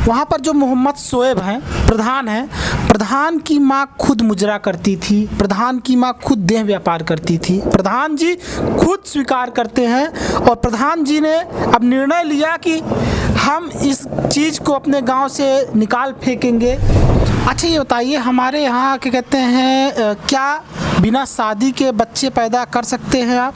वहाँ पर जो मोहम्मद शोएब हैं, प्रधान हैं, प्रधान की माँ खुद मुजरा करती थी, प्रधान की माँ खुद देह व्यापार करती थी। प्रधान जी खुद स्वीकार करते हैं और प्रधान जी ने अब निर्णय लिया कि हम इस चीज़ को अपने गांव से निकाल फेंकेंगे। अच्छा ये बताइए, हमारे यहाँ क्या कहते हैं, क्या बिना शादी के बच्चे पैदा कर सकते हैं आप?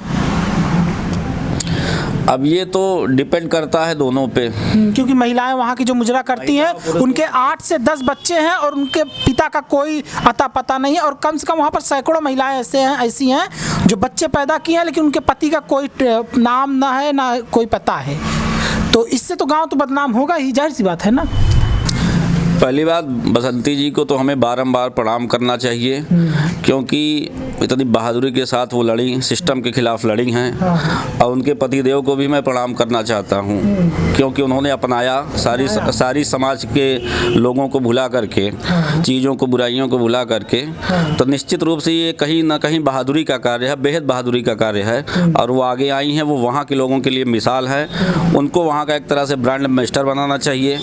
अब ये तो डिपेंड करता है दोनों पे, क्योंकि महिलाएं वहाँ की जो मुजरा करती हैं उनके 8 से 10 बच्चे हैं और उनके पिता का कोई अता पता नहीं है, और कम से कम वहाँ पर सैकड़ों महिलाएं ऐसी हैं जो बच्चे पैदा किए हैं लेकिन उनके पति का कोई नाम ना है ना कोई पता है। तो इससे तो गांव तो बदनाम होगा ही, जाहिर सी बात है ना। पहली बात, बसंती जी को तो हमें बारंबार प्रणाम करना चाहिए, क्योंकि इतनी बहादुरी के साथ वो लड़ी, सिस्टम के खिलाफ लड़ी हैं। और उनके पतिदेव को भी मैं प्रणाम करना चाहता हूँ, क्योंकि उन्होंने अपनाया सारी समाज के लोगों को भुला करके, चीज़ों को, बुराइयों को भुला करके। तो निश्चित रूप से ये कहीं ना कहीं बहादुरी का कार्य है, बेहद बहादुरी का कार्य है। और वो आगे आई हैं, वो वहाँ के लोगों के लिए मिसाल है। उनको वहाँ का एक तरह से ब्रांड एम्बेसडर बनाना चाहिए,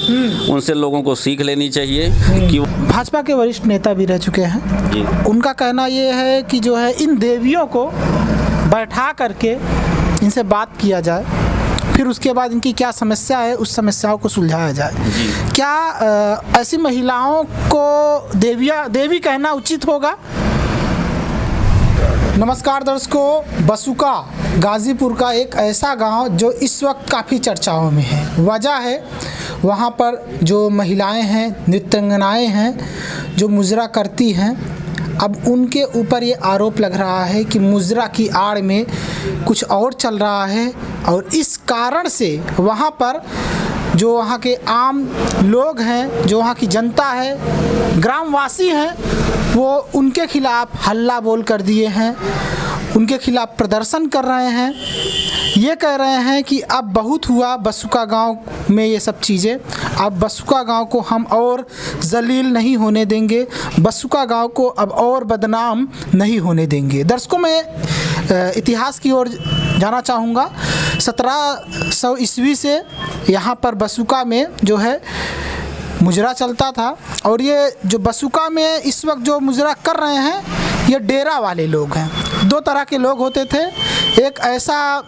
उनसे लोगों को सीख लेनी चाहिए कि भाजपा के वरिष्ठ नेता भी रह चुके हैं जी। उनका कहना ये है कि जो है इन देवियों को बैठा करके इनसे बात किया जाए, फिर उसके बाद इनकी क्या समस्या है उस समस्याओं को सुलझाया जाए। क्या ऐसी महिलाओं को देवी कहना उचित होगा? नमस्कार दर्शकों, बसुका गाज़ीपुर का एक ऐसा गांव जो इस वक्त काफ़ी चर्चाओं में है। वजह है वहाँ पर जो महिलाएं हैं, नृत्यांगनाएं हैं जो मुजरा करती हैं, अब उनके ऊपर ये आरोप लग रहा है कि मुजरा की आड़ में कुछ और चल रहा है, और इस कारण से वहाँ पर जो वहाँ के आम लोग हैं, जो वहाँ की जनता है, ग्रामवासी हैं, वो उनके खिलाफ हल्ला बोल कर दिए हैं, उनके खिलाफ प्रदर्शन कर रहे हैं। ये कह रहे हैं कि अब बहुत हुआ बसुका गांव में ये सब चीज़ें, अब बसुका गांव को हम और जलील नहीं होने देंगे, बसुका गांव को अब और बदनाम नहीं होने देंगे। दर्शकों, मैं इतिहास की ओर जाना चाहूँगा। 1700 ईस्वी से यहाँ पर बसुका में जो है मुजरा चलता था, और ये जो बसुका में इस वक्त जो मुजरा कर रहे हैं ये डेरा वाले लोग हैं। 2 तरह के लोग होते थे। एक ऐसा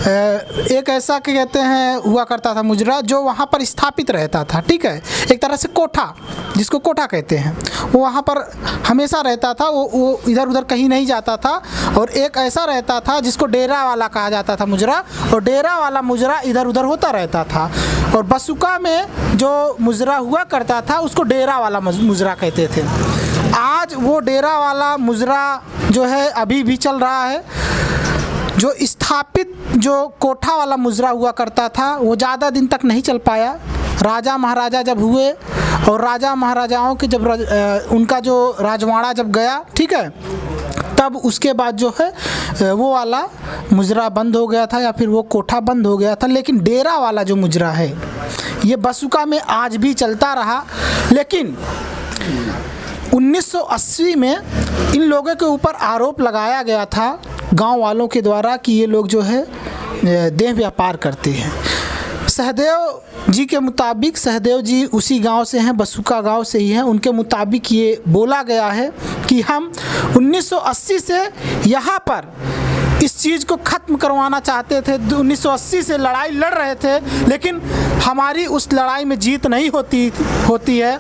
क्या कहते हैं हुआ करता था मुजरा जो वहाँ पर स्थापित रहता था, ठीक है, एक तरह से कोठा, जिसको कोठा कहते हैं, वो वहाँ पर हमेशा रहता था, वो इधर उधर कहीं नहीं जाता था। और एक ऐसा रहता था जिसको डेरा वाला कहा जाता था मुजरा, और डेरा वाला मुजरा इधर उधर होता रहता था। और बसुका में जो मुजरा हुआ करता था उसको डेरा वाला मुजरा कहते थे। आज वो डेरा वाला मुजरा जो है अभी भी चल रहा है। जो स्थापित जो कोठा वाला मुजरा हुआ करता था वो ज़्यादा दिन तक नहीं चल पाया। राजा महाराजा जब हुए और राजा महाराजाओं के जब उनका जो राजवाड़ा जब गया, ठीक है, तब उसके बाद जो है वो वाला मुजरा बंद हो गया था, या फिर वो कोठा बंद हो गया था। लेकिन डेरा वाला जो मुजरा है ये बसुका में आज भी चलता रहा। लेकिन 1980 में इन लोगों के ऊपर आरोप लगाया गया था गांव वालों के द्वारा कि ये लोग जो है देह व्यापार करते हैं। सहदेव जी के मुताबिक, सहदेव जी उसी गांव से हैं, बसुका गांव से ही हैं, उनके मुताबिक ये बोला गया है कि हम 1980 से यहाँ पर इस चीज़ को ख़त्म करवाना चाहते थे। 1980 से लड़ाई लड़ रहे थे, लेकिन हमारी उस लड़ाई में जीत नहीं होती है,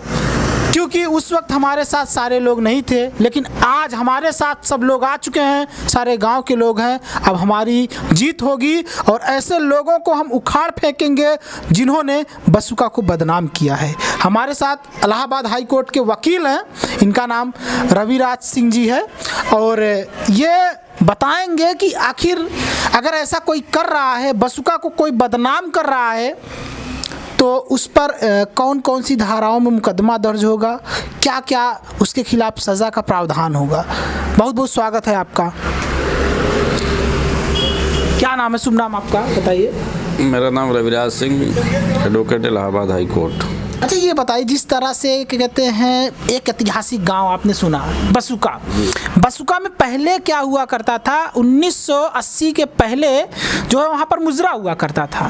क्योंकि उस वक्त हमारे साथ सारे लोग नहीं थे। लेकिन आज हमारे साथ सब लोग आ चुके हैं, सारे गांव के लोग हैं, अब हमारी जीत होगी और ऐसे लोगों को हम उखाड़ फेंकेंगे जिन्होंने बसुका को बदनाम किया है। हमारे साथ इलाहाबाद हाई कोर्ट के वकील हैं, इनका नाम रविराज सिंह जी है, और ये बताएंगे कि आखिर अगर ऐसा कोई कर रहा है, बसुका को कोई बदनाम कर रहा है, तो उस पर कौन कौन सी धाराओं में मुकदमा दर्ज होगा, क्या क्या उसके खिलाफ सज़ा का प्रावधान होगा। बहुत बहुत स्वागत है आपका। क्या नाम है, शुभ नाम आपका बताइए। मेरा नाम Raviraj Singh, advocate Allahabad high court. अच्छा ये बताइए, जिस तरह से क्या कहते हैं, एक ऐतिहासिक गांव आपने सुना बसुका, बसुका में पहले क्या हुआ करता था, 1980 के पहले जो है वहाँ पर मुजरा हुआ करता था,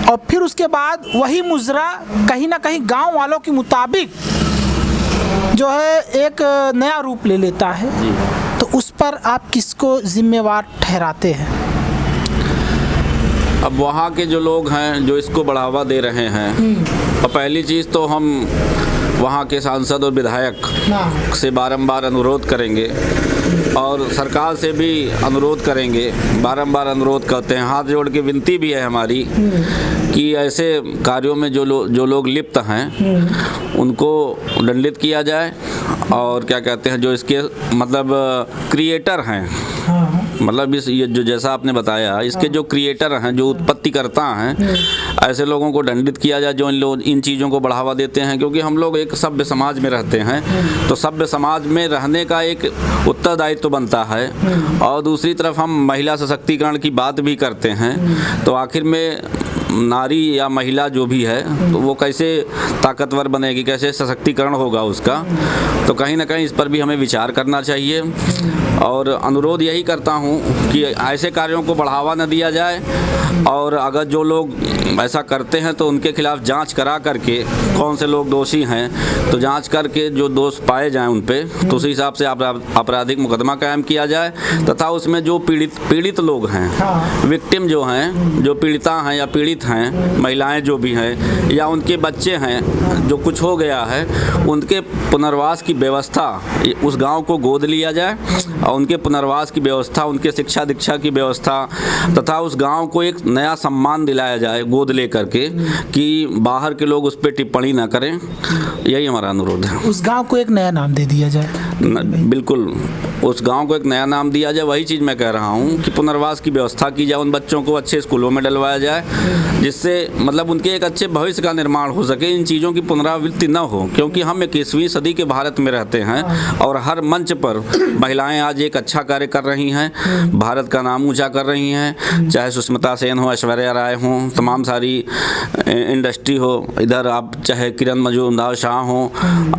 और फिर उसके बाद वही मुजरा कहीं ना कहीं गांव वालों के मुताबिक जो है एक नया रूप ले लेता है, तो उस पर आप किसको जिम्मेवार ठहराते हैं? अब वहाँ के जो लोग हैं जो इसको बढ़ावा दे रहे हैं, और पहली चीज़ तो हम वहाँ के सांसद और विधायक से बारंबार अनुरोध करेंगे और सरकार से भी अनुरोध करेंगे, बारंबार अनुरोध करते हैं, हाथ जोड़ के विनती भी है हमारी कि ऐसे कार्यों में जो लोग लिप्त हैं उनको दंडित किया जाए, और क्या कहते हैं जो इसके मतलब क्रिएटर हैं, मतलब ये जो जैसा आपने बताया इसके जो क्रिएटर हैं, जो उत्पत्तिकर्ता हैं, ऐसे लोगों को दंडित किया जाए जो इन चीज़ों को बढ़ावा देते हैं। क्योंकि हम लोग एक सभ्य समाज में रहते हैं, तो सभ्य समाज में रहने का एक उत्तरदायित्व बनता है, और दूसरी तरफ हम महिला सशक्तिकरण की बात भी करते हैं, तो आखिर में नारी या महिला जो भी है तो वो कैसे ताकतवर बनेगी, कैसे सशक्तिकरण होगा उसका, तो कहीं ना कहीं इस पर भी हमें विचार करना चाहिए। और अनुरोध यही करता हूँ कि ऐसे कार्यों को बढ़ावा न दिया जाए, और अगर जो लोग ऐसा करते हैं तो उनके खिलाफ जांच करा करके कौन से लोग दोषी हैं तो जांच करके जो दोष पाए जाएं उन पे, तो उसी हिसाब से आपराधिक मुकदमा कायम किया जाए, तथा उसमें जो पीड़ित लोग हैं, विक्टिम जो हैं, जो पीड़िता हैं या पीड़ित हैं, महिलाएं जो भी हैं या उनके बच्चे हैं, जो कुछ हो गया है, उनके पुनर्वास की व्यवस्था उस गाँव को गोद लिया जाए, और उनके पुनर्वास की व्यवस्था, उनके शिक्षा दीक्षा की व्यवस्था, तथा उस गांव को एक नया सम्मान दिलाया जाए गोद ले करके, कि बाहर के लोग उस पर टिप्पणी ना करें। यही हमारा अनुरोध है। उस गांव को एक नया नाम दे दिया जाए। बिल्कुल, उस गांव को एक नया नाम दिया जाए। वही चीज़ मैं कह रहा हूं कि पुनर्वास की व्यवस्था की जाए, उन बच्चों को अच्छे स्कूलों में डलवाया जाए, जिससे मतलब उनके एक अच्छे भविष्य का निर्माण हो सके, इन चीज़ों की पुनरावृत्ति न हो। क्योंकि हम 21वीं सदी के भारत में रहते हैं, और हर मंच पर महिलाएं आज एक अच्छा कार्य कर रही हैं, भारत का नाम ऊंचा कर रही हैं, चाहे सुष्मिता सेन हो, ऐश्वर्या राय हो, तमाम सारी इंडस्ट्री हो, इधर आप चाहे किरण मजूमदार शाह हो,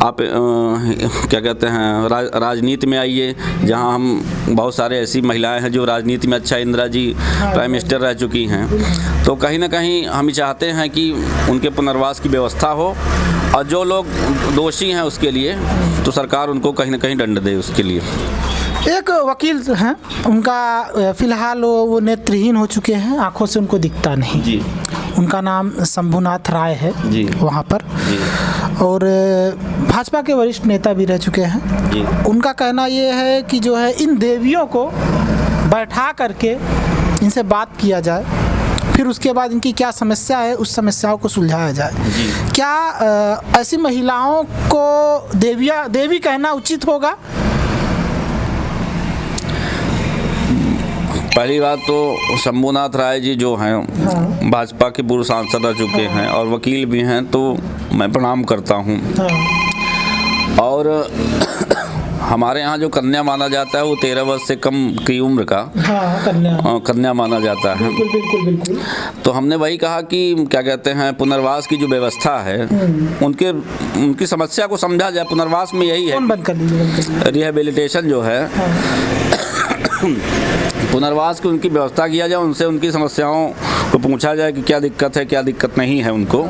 आप क्या कहते हैं राजनीति में आइए, जहां हम बहुत सारे ऐसी महिलाएं हैं जो राजनीति में अच्छा, इंदिरा जी प्राइम मिनिस्टर रह चुकी हैं, तो कहीं ना कहीं हम चाहते हैं कि उनके पुनर्वास की व्यवस्था हो, और जो लोग दोषी हैं उसके लिए तो सरकार उनको कहीं ना कहीं दंड दे उसके लिए। एक वकील हैं, उनका फिलहाल वो नेत्रहीन हो चुके हैं, आंखों से उनको दिखता नहीं जी। उनका नाम शंभुनाथ राय है जी। वहाँ पर जी। और भाजपा के वरिष्ठ नेता भी रह चुके हैं जी। उनका कहना ये है कि जो है इन देवियों को बैठा करके इनसे बात किया जाए, फिर उसके बाद इनकी क्या समस्या है उस समस्याओं को सुलझाया जाए। क्या ऐसी महिलाओं को देवी कहना उचित होगा? पहली बात तो शंभुनाथ राय जी जो हैं भाजपा के पूर्व सांसद रह चुके हैं और वकील भी हैं, तो मैं प्रणाम करता हूं। और हमारे यहाँ जो कन्या माना जाता है वो 13 वर्ष से कम की उम्र का कन्या माना जाता है। बिल्कुल। तो हमने वही कहा कि क्या कहते हैं पुनर्वास की जो व्यवस्था है उनकी समस्या को समझा जाए। पुनर्वास में यही है रिहेबिलिटेशन जो है पुनर्वास की उनकी व्यवस्था किया जाए, उनसे उनकी समस्याओं को पूछा जाए कि क्या दिक्कत है क्या दिक्कत नहीं है उनको,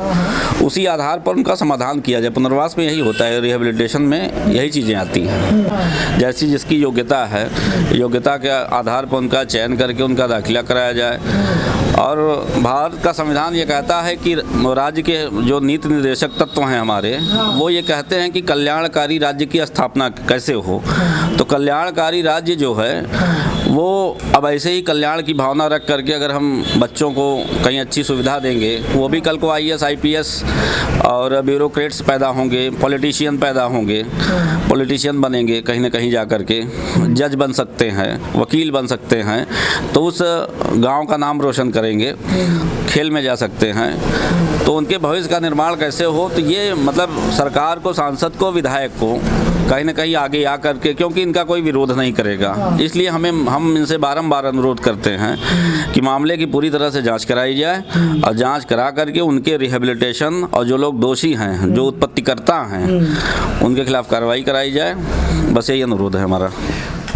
उसी आधार पर उनका समाधान किया जाए। पुनर्वास में यही होता है, रिहेबिलिटेशन में यही चीज़ें आती हैं। जैसी जिसकी योग्यता है, योग्यता के आधार पर उनका चयन करके उनका दाखिला कराया जाए। और भारत का संविधान ये कहता है कि राज्य के जो नीति निर्देशक तत्व हैं हमारे, वो ये कहते हैं कि कल्याणकारी राज्य की स्थापना कैसे हो। तो कल्याणकारी राज्य जो है वो अब ऐसे ही कल्याण की भावना रख करके अगर हम बच्चों को कहीं अच्छी सुविधा देंगे, वो भी कल को IAS IPS और ब्यूरोक्रेट्स पैदा होंगे, पॉलिटिशियन पैदा होंगे, पॉलिटिशियन बनेंगे, कहीं ना कहीं जा कर के जज बन सकते हैं, वकील बन सकते हैं, तो उस गांव का नाम रोशन करेंगे, खेल में जा सकते हैं। तो उनके भविष्य का निर्माण कैसे हो, तो ये मतलब सरकार को, सांसद को, विधायक को कहीं ना कहीं आगे आ करके, क्योंकि इनका कोई विरोध नहीं करेगा, इसलिए हम इनसे बारंबार अनुरोध करते हैं कि मामले की पूरी तरह से जांच कराई जाए और जांच करा करके उनके रिहेबिलिटेशन और जो लोग दोषी हैं, जो उत्पत्तिकर्ता हैं, उनके खिलाफ कार्रवाई कराई जाए। बस यही अनुरोध है हमारा।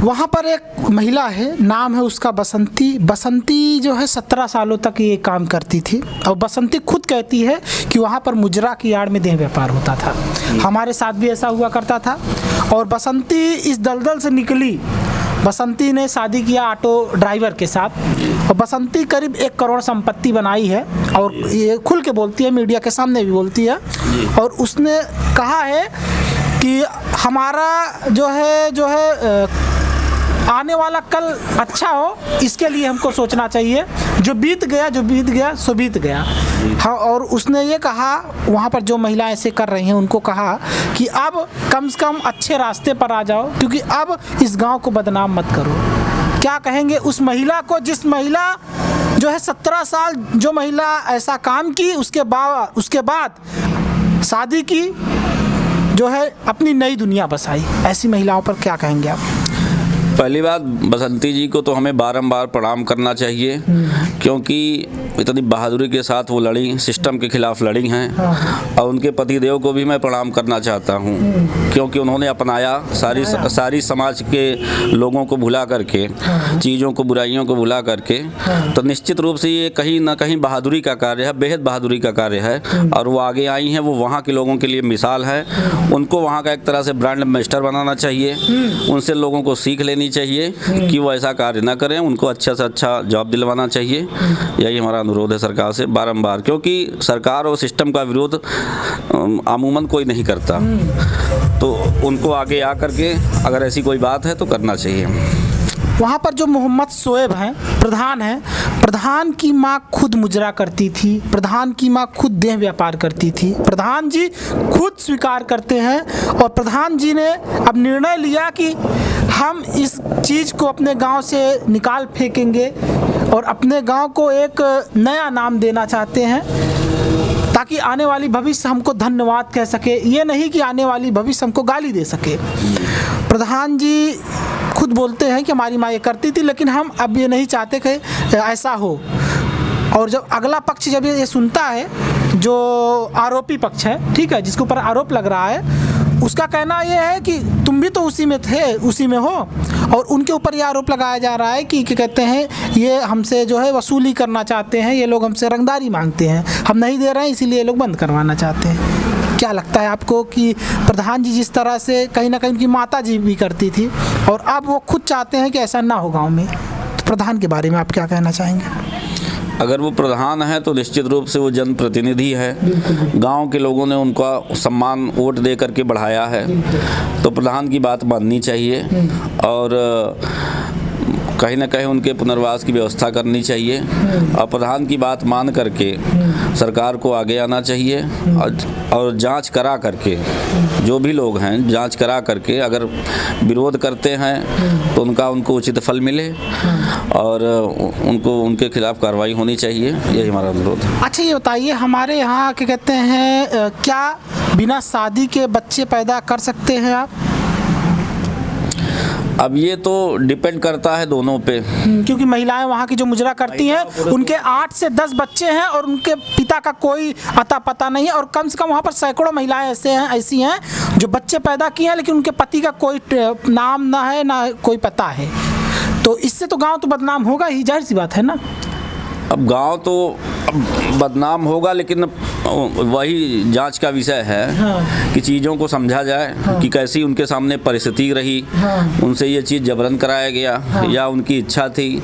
वहाँ पर एक महिला है, नाम है उसका बसंती। बसंती जो है 17 सालों तक ये काम करती थी और बसंती खुद कहती है कि वहाँ पर मुजरा की आड़ में देह व्यापार होता था। हमारे साथ भी ऐसा हुआ करता था और बसंती इस दलदल से निकली। बसंती ने शादी किया ऑटो ड्राइवर के साथ और बसंती करीब 1 करोड़ संपत्ति बनाई है और ये खुल के बोलती है, मीडिया के सामने भी बोलती है। और उसने कहा है कि हमारा जो है आने वाला कल अच्छा हो, इसके लिए हमको सोचना चाहिए। जो बीत गया सो बीत गया। हाँ, और उसने ये कहा, वहाँ पर जो महिलाएं ऐसे कर रही हैं उनको कहा कि अब कम से कम अच्छे रास्ते पर आ जाओ, क्योंकि अब इस गांव को बदनाम मत करो। क्या कहेंगे उस महिला को, जिस महिला जो है 17 साल जो महिला ऐसा काम की, उसके बाद शादी की, जो है अपनी नई दुनिया बसाई। ऐसी महिलाओं पर क्या कहेंगे आप? पहली बात, बसंती जी को तो हमें बारंबार प्रणाम करना चाहिए, क्योंकि इतनी बहादुरी के साथ वो लड़ी, सिस्टम के खिलाफ लड़ी हैं। और उनके पतिदेव को भी मैं प्रणाम करना चाहता हूँ, क्योंकि उन्होंने अपनाया सारी समाज के लोगों को भुला करके, चीज़ों को, बुराइयों को भुला करके। तो निश्चित रूप से ये कहीं ना कहीं बहादुरी का कार्य है, बेहद बहादुरी का कार्य है। और वो आगे आई हैं, वो वहाँ के लोगों के लिए मिसाल है। उनको वहाँ का एक तरह से ब्रांड एम्बेसडर बनाना चाहिए, उनसे लोगों को सीख लेनी चाहिए कि वो ऐसा कार्य ना करें। उनको अच्छा से अच्छा जॉब दिलवाना चाहिए। यही हमारा अनुरोध है सरकार से बारंबार, क्योंकि सरकार और सिस्टम का विरोध अमूमन कोई नहीं करता। तो उनको आगे आ करके अगर ऐसी कोई बात है तो करना चाहिए। वहाँ पर जो मोहम्मद शोएब हैं, प्रधान की माँ खुद मुजरा करती थी, प्रधान की माँ खुद देह व्यापार करती थी। प्रधान जी खुद स्वीकार करते हैं और प्रधान जी ने अब निर्णय लिया कि हम इस चीज़ को अपने गांव से निकाल फेंकेंगे और अपने गांव को एक नया नाम देना चाहते हैं, ताकि आने वाली भविष्य हमको धन्यवाद कह सके, ये नहीं कि आने वाली भविष्य हमको गाली दे सके। प्रधान जी खुद बोलते हैं कि हमारी माँ ये करती थी, लेकिन हम अब ये नहीं चाहते कि ऐसा हो। और जब अगला पक्ष जब ये सुनता है, जो आरोपी पक्ष है, ठीक है, जिसके ऊपर आरोप लग रहा है, उसका कहना ये है कि तुम भी तो उसी में थे, उसी में हो। और उनके ऊपर ये आरोप लगाया जा रहा है कि कहते हैं ये हमसे जो है वसूली करना चाहते हैं, ये लोग हमसे रंगदारी मांगते हैं, हम नहीं दे रहे हैं, इसीलिए ये लोग बंद करवाना चाहते हैं। क्या लगता है आपको कि प्रधान जी जिस तरह से कहीं ना कहीं उनकी माता जी भी करती थी और अब वो खुद चाहते हैं कि ऐसा ना हो गाँव में, तो प्रधान के बारे में आप क्या कहना चाहेंगे? अगर वो प्रधान है तो निश्चित रूप से वो जनप्रतिनिधि है। गांव के लोगों ने उनका सम्मान वोट दे करके बढ़ाया है, तो प्रधान की बात माननी चाहिए और कहीं ना कहीं उनके पुनर्वास की व्यवस्था करनी चाहिए। और प्रधान की बात मान करके सरकार को आगे आना चाहिए और जांच करा करके, जो भी लोग हैं जांच करा करके अगर विरोध करते हैं तो उनको उचित फल मिले और उनके खिलाफ कार्रवाई होनी चाहिए। यही हमारा अनुरोध है। अच्छा, ये बताइए, हमारे यहाँ क्या कहते हैं, क्या बिना शादी के बच्चे पैदा कर सकते हैं आप? अब ये तो डिपेंड करता है दोनों पे, क्योंकि महिलाएं वहाँ की जो मुजरा करती हैं, उनके 8 से 10 बच्चे हैं और उनके पिता का कोई अता पता नहीं है। और कम से कम वहाँ पर सैकड़ों महिलाएं ऐसी हैं जो बच्चे पैदा किए हैं, लेकिन उनके पति का कोई नाम ना है, ना कोई पता है। तो इससे तो गांव तो बदनाम होगा ही, जाहिर सी बात है ना। अब गांव तो बदनाम होगा, लेकिन वही जांच का विषय है कि चीज़ों को समझा जाए कि कैसी उनके सामने परिस्थिति रही, उनसे ये चीज़ जबरन कराया गया या उनकी इच्छा थी।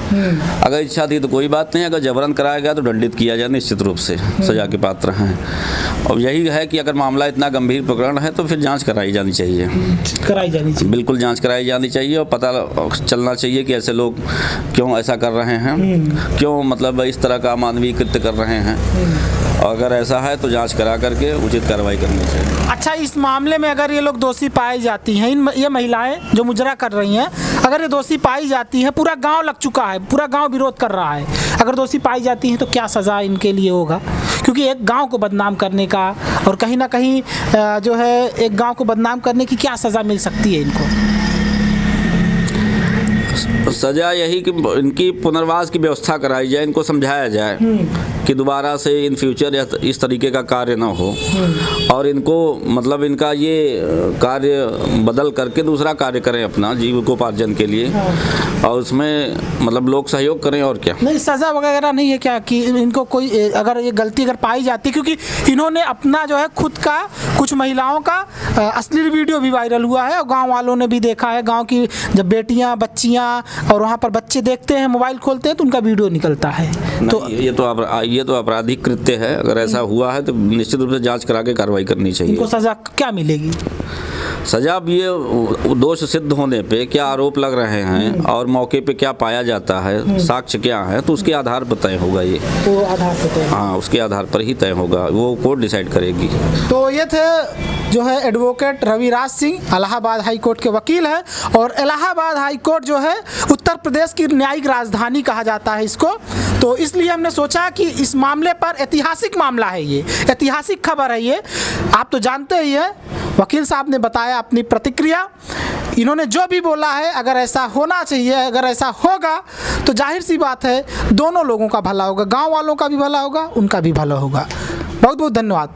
अगर इच्छा थी तो कोई बात नहीं, अगर जबरन कराया गया तो दंडित किया जाए, निश्चित रूप से सजा के पात्र हैं। और यही है कि अगर मामला इतना गंभीर प्रकरण है तो फिर जाँच कराई जानी चाहिए, बिल्कुल जाँच कराई जानी चाहिए और पता चलना चाहिए कि ऐसे लोग क्यों ऐसा कर रहे हैं, क्यों मतलब इस तरह का अमानवीय कृत्य कर रहे हैं। और अगर ऐसा है तो जांच करा करके उचित कार्रवाई करनी चाहिए। अच्छा, इस मामले में अगर ये लोग दोषी पाई जाती हैं, ये महिलाएं जो मुजरा कर रही हैं, अगर ये दोषी पाई जाती हैं, पूरा गांव लग चुका है, पूरा गांव विरोध कर रहा है, अगर दोषी पाई जाती हैं तो क्या सज़ा इनके लिए होगा? क्योंकि एक गांव को बदनाम करने का और कहीं ना कहीं जो है एक गांव को बदनाम करने की क्या सज़ा मिल सकती है इनको? सज़ा यही कि इनकी पुनर्वास की व्यवस्था कराई जाए, इनको समझाया जाए कि दोबारा से इन फ्यूचर इस तरीके का कार्य ना हो और इनको मतलब इनका ये कार्य बदल करके दूसरा कार्य करें अपना जीविकोपार्जन के लिए और उसमें मतलब लोग सहयोग करें। और क्या नहीं, सज़ा वगैरह नहीं है क्या कि इनको कोई अगर ये गलती अगर पाई जाती, क्योंकि इन्होंने अपना जो है खुद का कुछ महिलाओं का अश्लील वीडियो भी वायरल हुआ है और गांव वालों ने भी देखा है। गांव की जब बेटियां बच्चियां और वहां पर बच्चे देखते हैं, मोबाइल खोलते हैं तो उनका वीडियो निकलता है। तो ये तो आपराधिक कृत्य है। अगर ऐसा हुआ है तो निश्चित रूप से जांच करा के कार्रवाई करनी चाहिए। इनको सज़ा क्या मिलेगी? सजा अब ये दोष सिद्ध होने पे क्या आरोप लग रहे हैं और मौके पे क्या पाया जाता है, साक्ष्य क्या है, तो उसके आधार पर तय होगा। ये वो आधार पर तय, हाँ उसके आधार पर ही तय होगा, वो कोर्ट डिसाइड करेगी। तो ये थे जो है advocate Raviraj Singh, Allahabad high court के वकील हैं और इलाहाबाद हाई कोर्ट जो है उत्तर प्रदेश की न्यायिक राजधानी कहा जाता है इसको। तो इसलिए हमने सोचा कि इस मामले पर ऐतिहासिक मामला है, ये ऐतिहासिक खबर है। ये आप तो जानते ही हैं, वकील साहब ने बताया अपनी प्रतिक्रिया। इन्होंने जो भी बोला है, अगर ऐसा होना चाहिए, अगर ऐसा होगा तो जाहिर सी बात है दोनों लोगों का भला होगा, गांव वालों का भी भला होगा, उनका भी भला होगा। बहुत बहुत धन्यवाद।